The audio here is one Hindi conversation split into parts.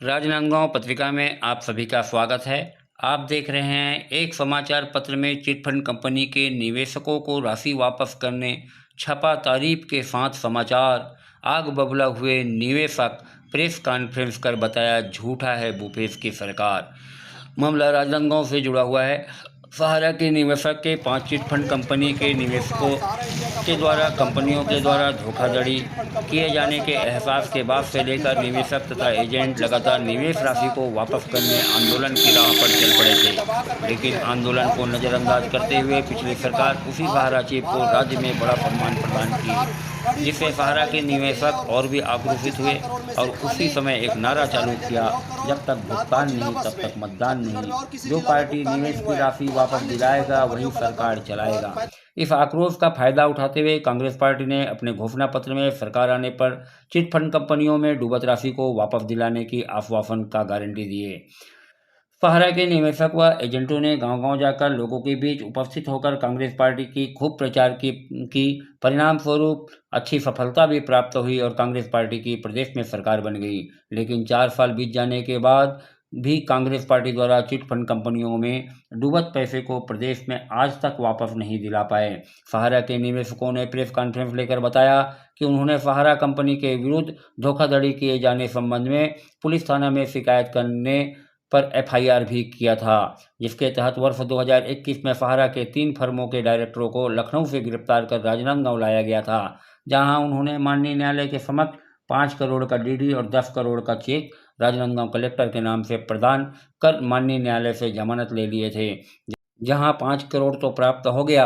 राजनांदगांव पत्रिका में आप सभी का स्वागत है। आप देख रहे हैं एक समाचार पत्र में चिटफंड कंपनी के निवेशकों को राशि वापस करने छपा तारीफ के साथ समाचार। आग बबूला हुए निवेशक, प्रेस कॉन्फ्रेंस कर बताया झूठा है भूपेश की सरकार। मामला राजनांदगांव से जुड़ा हुआ है। सहारा के निवेशक के 5 चिटफंड कंपनी के निवेशकों के द्वारा कंपनियों के द्वारा धोखाधड़ी किए जाने के एहसास के बाद से लेकर निवेशक तथा एजेंट लगातार निवेश राशि को वापस करने आंदोलन की राह पर चल पड़े थे। लेकिन आंदोलन को नज़रअंदाज करते हुए पिछली सरकार उसी सहारा चीफ को राज्य में बड़ा सम्मान प्रदान की, जिससे सहारा के निवेशक और भी आक्रोशित हुए और उसी समय एक नारा चालू किया, जब तक भुगतान नहीं तब तक मतदान नहीं। जो पार्टी निवेश की राशि वापस दिलाएगा वही सरकार चलाएगा। इस आक्रोश का फायदा उठाते हुए कांग्रेस पार्टी ने अपने घोषणा पत्र में सरकार आने पर चिटफंड कंपनियों में डूबत राशि को वापस दिलाने की आश्वासन का गारंटी दिए। सहारा के निवेशक व एजेंटों ने गांव-गांव जाकर लोगों के बीच उपस्थित होकर कांग्रेस पार्टी की खूब प्रचार की परिणाम स्वरूप अच्छी सफलता भी प्राप्त हुई और कांग्रेस पार्टी की प्रदेश में सरकार बन गई। लेकिन 4 साल बीत जाने के बाद भी कांग्रेस पार्टी द्वारा चिटफंड कंपनियों में डूबत पैसे को प्रदेश में आज तक वापस नहीं दिला पाए। सहारा के निवेशकों ने प्रेस कॉन्फ्रेंस लेकर बताया कि उन्होंने सहारा कंपनी के विरुद्ध धोखाधड़ी किए जाने संबंध में पुलिस थाना में शिकायत करने पर एफआईआर भी किया था, जिसके तहत वर्ष 2021 में सहारा के 3 फर्मों के डायरेक्टरों को लखनऊ से गिरफ्तार कर राजनांदगांव लाया गया था, जहां उन्होंने माननीय न्यायालय के समक्ष 5 करोड़ का डीडी और 10 करोड़ का चेक राजनांदगांव कलेक्टर के नाम से प्रदान कर माननीय न्यायालय से जमानत ले लिए थे। जहां 5 करोड़ तो प्राप्त हो गया,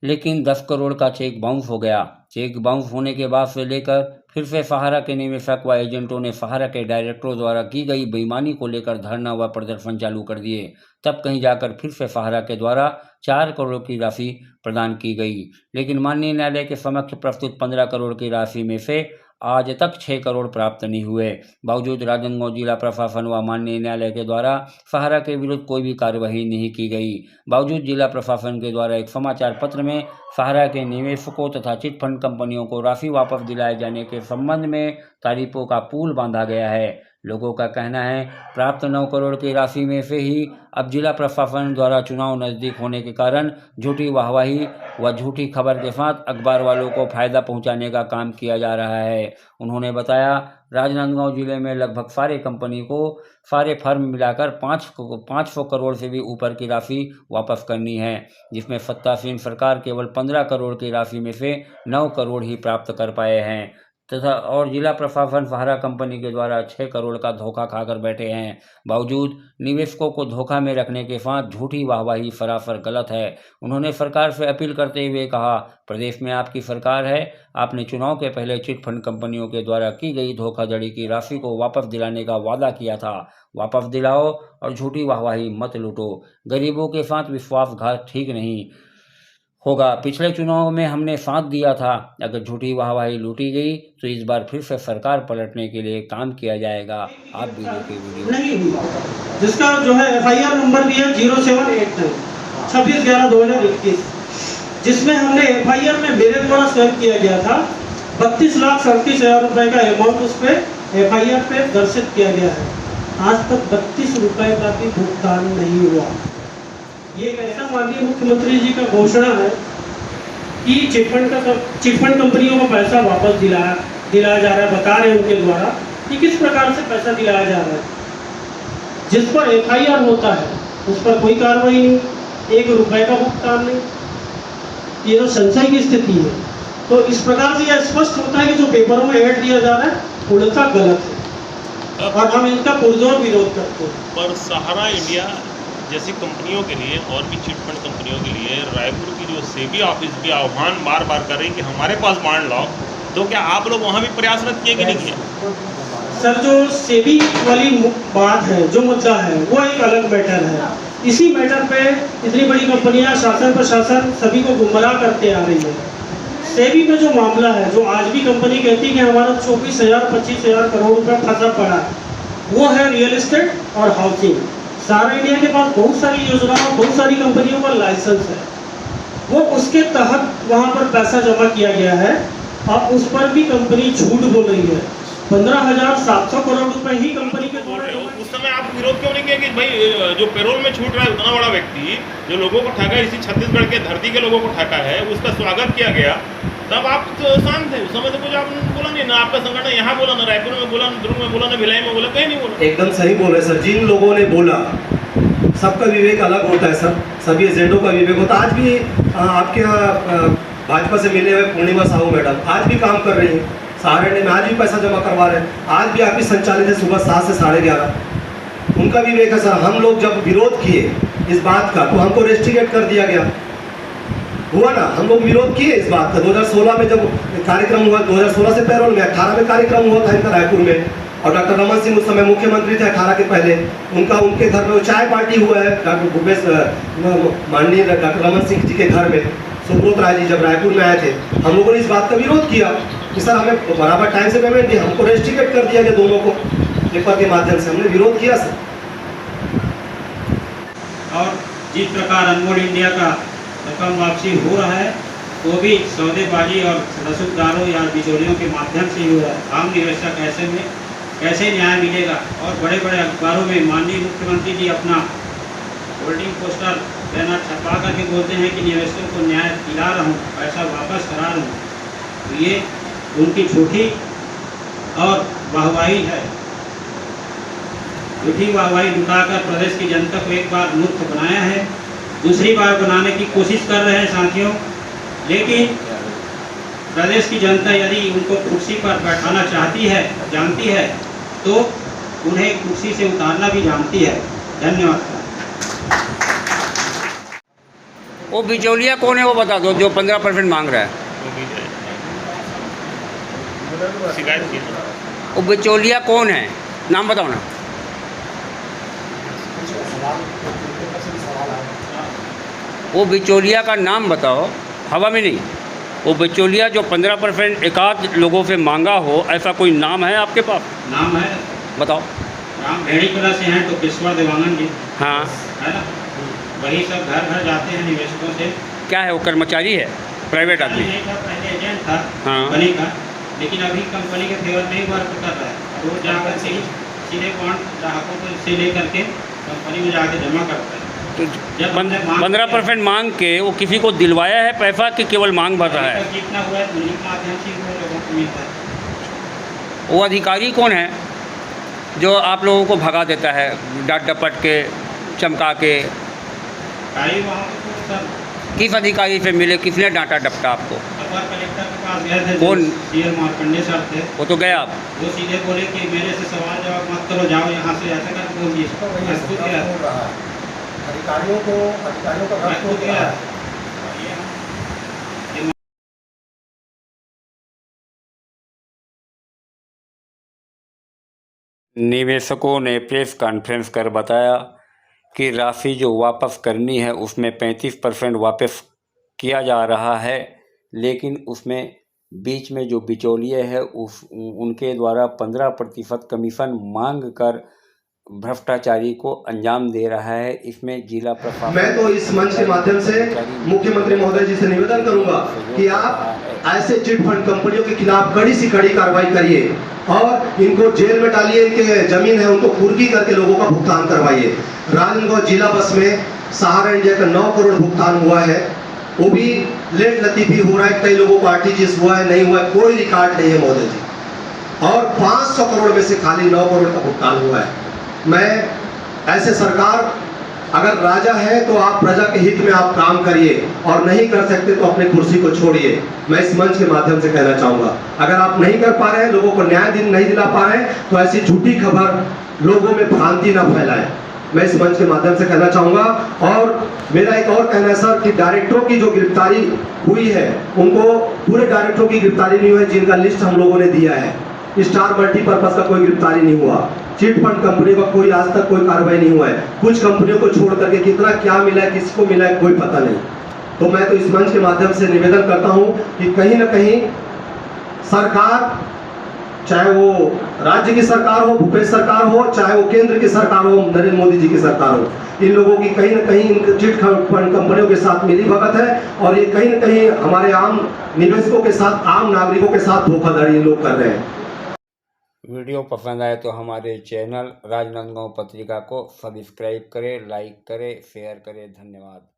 लेकिन 10 करोड़ का चेक बाउंस हो गया। चेक बाउंस होने के बाद से लेकर फिर से सहारा के निवेशक व एजेंटों ने सहारा के डायरेक्टरों द्वारा की गई बेईमानी को लेकर धरना व प्रदर्शन चालू कर दिए। तब कहीं जाकर फिर से सहारा के द्वारा 4 करोड़ की राशि प्रदान की गई, लेकिन माननीय न्यायालय के समक्ष प्रस्तुत 15 करोड़ की राशि में से आज तक 6 करोड़ प्राप्त नहीं हुए। बावजूद राजनांदगांव जिला प्रशासन व माननीय न्यायालय के द्वारा सहारा के विरुद्ध कोई भी कार्रवाई नहीं की गई। बावजूद जिला प्रशासन के द्वारा एक समाचार पत्र में सहारा के निवेशकों तथा चिटफंड कंपनियों को राशि वापस दिलाए जाने के संबंध में तारीफों का पुल बांधा गया है। लोगों का कहना है प्राप्त 9 करोड़ की राशि में से ही अब जिला प्रशासन द्वारा चुनाव नज़दीक होने के कारण झूठी वाहवाही व झूठी खबर के साथ अखबार वालों को फायदा पहुंचाने का काम किया जा रहा है। उन्होंने बताया राजनांदगांव जिले में लगभग सारे कंपनी को सारे फर्म मिलाकर 500 करोड़ से भी ऊपर की राशि वापस करनी है, जिसमें सत्तासीन सरकार केवल 15 करोड़ की राशि में से 9 करोड़ ही प्राप्त कर पाए हैं तथा और जिला प्रशासन सहारा कंपनी के द्वारा 6 करोड़ का धोखा खाकर बैठे हैं। बावजूद निवेशकों को धोखा में रखने के साथ झूठी वाहवाही सरासर गलत है। उन्होंने सरकार से अपील करते हुए कहा, प्रदेश में आपकी सरकार है, आपने चुनाव के पहले चिटफंड कंपनियों के द्वारा की गई धोखाधड़ी की राशि को वापस दिलाने का वादा किया था। वापस दिलाओ और झूठी वाहवाही मत लूटो। गरीबों के साथ विश्वासघात ठीक नहीं होगा। पिछले चुनाव में हमने साथ दिया था। अगर झूठी वाहवाही लूटी गई तो इस बार फिर से सरकार पलटने के लिए काम किया जाएगा। आप भी देखिए वीडियो। नहीं हुआ, जिसका जो है एफआईआर नंबर भी है 0789 26/11/2021, जिसमें हमने एफआईआर में मेरे द्वारा स्वयं किया गया था 32,37,000 रुपए का अमाउंट उस पर एफआईआर पे दर्शित किया गया है। आज तक 32 रुपए का भी भुगतान नहीं हुआ। ये ऐसा माननीय मुख्यमंत्री जी का घोषणा है कि चिटफंड कंपनियों को पैसा वापस दिलाया जा रहा है। बता रहे हैं उनके द्वारा कि किस प्रकार से पैसा दिलाया जा रहा है। जिस पर एफआईआर होता है उस पर कोई कार्रवाई नहीं, 1 रुपए का भुगतान नहीं। ये तो संशय की स्थिति है। तो इस प्रकार से यह स्पष्ट होता है कि जो पेपरों में ऐड दिया जा रहा है उल्टा गलत है और हम इनका पुरजोर विरोध करते हैं। पर सहारा इंडिया जैसी कंपनियों के लिए और भी चिटफंड कंपनियों के लिए रायपुर की जो सेबी ऑफिस भी आह्वान बार बार कर रही है कि हमारे पास बांड लाओ, तो क्या आप लोग वहाँ भी प्रयासरत किए कि नहीं किए? सर, जो सेबी वाली बात है, जो मुद्दा है, वो एक अलग मैटर है। इसी मैटर पे इतनी बड़ी कंपनियां शासन प्रशासन सभी को गुमराह करते आ रही है। सेबी में जो मामला है, जो आज भी कंपनी कहती है कि हमारा 24,000-25,000 करोड़ रुपये फंसा पड़ा है, वो है रियल एस्टेट और हाउसिंग। सहारा इंडिया के पास बहुत सारी योजनाओं, बहुत सारी कंपनियों का लाइसेंस है, वो उसके तहत वहाँ पर पैसा जमा किया गया है। अब उस पर भी कंपनी झूठ बोल रही है। 15,700 करोड़ रुपए ही कंपनी के विरोध क्यों नहीं किया कि भाई जो पेरोल में छूट रहा है उतना बड़ा व्यक्ति जो लोगों को ठगा, इसी छत्तीसगढ़ के धरती के लोगों को ठगा है, उसका स्वागत किया गया, तब आप तो शांत थे। उस समय तो कुछ आपने बोला नहीं, ना आपका संगठन यहाँ बोला, ना रायपुर में बोला, ना दुर्ग में बोला, ना भिलाई में बोला, कहीं नहीं बोला। एकदम सही बोल रहे सर। जिन लोगों ने बोला, सबका विवेक अलग होता है सर, सभी एजेंडों का विवेक होता है। आज भी आपके यहाँ भाजपा से मिले हुए पूर्णिमा साहू मैडम आज भी काम कर रही हैं सहारनपुर में, आज भी पैसा जमा करवा रहे हैं, आज भी ऑफिस संचालित है सुबह 7 से 11:30। उनका विवेक है सर। हम लोग जब विरोध किए इस बात का तो हमको रेस्ट्रिकेट कर दिया गया, हुआ ना, हम लोग विरोध किए इस बात का। 2016 में जब कार्यक्रम हुआ, 2016 से पैरोल में 18 में कार्यक्रम हुआ था इनका रायपुर में, और डॉक्टर रमन सिंह उस समय मुख्यमंत्री थे 18 के पहले, उनके घर में चाय पार्टी हुआ है डॉक्टर भूपेश माननीय डॉक्टर रमन सिंह जी के घर में। सुब्रत राय जी जब रायपुर में आए थे, हम लोगों ने इस बात का विरोध किया कि सर हमें बराबर टाइम से पेमेंट दिया, हमको रेस्ट्रिकेट कर दिया गया दोनों को, पेपर के माध्यम से हमने विरोध किया सर। और जिस प्रकार अनमोल इंडिया का रकम वापसी हो रहा है वो भी सौदेबाजी और रसूखदारों या बिचौलियों के माध्यम से ही हो रहा है। आम निवेशक ऐसे में कैसे न्याय मिलेगा? और बड़े बड़े अखबारों में माननीय मुख्यमंत्री जी अपना होल्डिंग पोस्टर बैनर छपा करके बोलते हैं कि निवेशकों को न्याय दिला रहा हूँ, पैसा वापस करा रहा हूँ। तो ये उनकी झूठी और वाहवाही है। झूठी वाहवाही लुटाकर प्रदेश की जनता को एक बार मूर्ख बनाया है, दूसरी बार बनाने की कोशिश कर रहे हैं साथियों। लेकिन प्रदेश की जनता यदि उनको कुर्सी पर बैठाना चाहती है, जानती है, तो उन्हें कुर्सी से उतारना भी जानती है। धन्यवाद। वो बिचौलिया कौन है वो बता दो, जो 15% मांग रहा है। शिकायत की वो बिचौलिया कौन है, नाम बताओ ना। वो बिचौलिया का नाम बताओ, हवा में नहीं। वो बिचौलिया जो 15% एकाध लोगों से मांगा हो, ऐसा कोई नाम है आपके पास? नाम है, बताओ। राम भेड़ीपुरा से हैं तो पेशवर देवांगन जी, हाँ, है ना, वही सब घर घर जाते हैं निवेशकों से। क्या है वो, कर्मचारी है, प्राइवेट आदमी? नहीं था, पहले एजेंट था हाँ। कंपनी का, लेकिन अभी कंपनी के फेवर में ही वर्क कर रहा है। तो जाकर से ही सीधे बॉन्ड ग्राहकों को से लेकर के कंपनी में जाके जमा करता है। तो 15% मांग के वो किसी को दिलवाया है पैसा कि केवल मांग भर रहा है? जितना हुआ है उन्हीं के माध्यम से हुआ, लोगों को मिलता है। वो अधिकारी कौन है जो आप लोगों को भगा देता है, डांट डपट के, चमका के? गाड़ी वहाँ पे तो सर किस अधिकारी से मिले, किसने डांटा डपटा आपको? अपर कलेक्टर के पास गए थे, कौन? सीएम मार्कंडे सर थे। वो तो गया आप? वो सीधे बोले कि मेरे से सवाल जवाब मत करो, जाओ यहाँ से, ऐसा कर बोलिए। अधिकारियों को निवेशकों ने प्रेस कॉन्फ्रेंस कर बताया कि राशि जो वापस करनी है उसमें 35% वापस किया जा रहा है, लेकिन उसमें बीच में जो बिचौलिए है उनके द्वारा 15% कमीशन मांग कर भ्रष्टाचारी को अंजाम दे रहा है। इसमें जिला प्रशासन, मैं तो इस मंच के माध्यम से मुख्यमंत्री महोदय जी से निवेदन करूंगा कि आप ऐसे चिट फंड कंपनियों के खिलाफ कड़ी से कड़ी कार्रवाई करिए और इनको जेल में डालिए, इनके जमीन है उनको कुर्की करके लोगों का भुगतान करवाइए। राजनांदगांव जिला बस में सहारा इंडिया का 9 करोड़ भुगतान हुआ है, वो भी लेट लतीफी हो रहा है, कई लोगों को आरटीजीएस हुआ है, नहीं हुआ है, कोई रिकॉर्ड नहीं है महोदय जी। और 500 करोड़ में से खाली 9 करोड़ का भुगतान हुआ है। मैं ऐसे सरकार अगर राजा है तो आप प्रजा के हित में आप काम करिए, और नहीं कर सकते तो अपने कुर्सी को छोड़िए। मैं इस मंच के माध्यम से कहना चाहूंगा, अगर आप नहीं कर पा रहे हैं, लोगों को न्याय नहीं दिला पा रहे हैं, तो ऐसी झूठी खबर लोगों में भ्रांति ना फैलाएं। मैं इस मंच के माध्यम से कहना चाहूंगा। और मेरा एक और कहना है सर कि डायरेक्टरों की जो गिरफ्तारी हुई है, उनको पूरे डायरेक्टरों की गिरफ्तारी नहीं हुई, जिनका लिस्ट हम लोगों ने दिया है। स्टार मल्टीपर्पज का कोई गिरफ्तारी नहीं हुआ, चिट फंड कंपनी का कोई आज तक कोई कार्रवाई नहीं हुआ है। कुछ कंपनियों को छोड़ करके कितना क्या मिला है, किसको मिला है, कोई पता नहीं। तो मैं तो इस मंच के माध्यम से निवेदन करता हूं कि कहीं ना कहीं सरकार, चाहे वो राज्य की सरकार हो, भूपेश सरकार हो, चाहे वो केंद्र की सरकार हो, नरेंद्र मोदी जी की सरकार हो, इन लोगों की कहीं ना कहीं इन चिट फंड कंपनियों के साथ मिली भगत है, और ये कहीं ना कहीं हमारे आम निवेशकों के साथ, आम नागरिकों के साथ धोखाधड़ी लोग कर रहे हैं। वीडियो पसंद आए तो हमारे चैनल राजनांदगांव पत्रिका को सब्सक्राइब करें, लाइक करें, शेयर करें। धन्यवाद।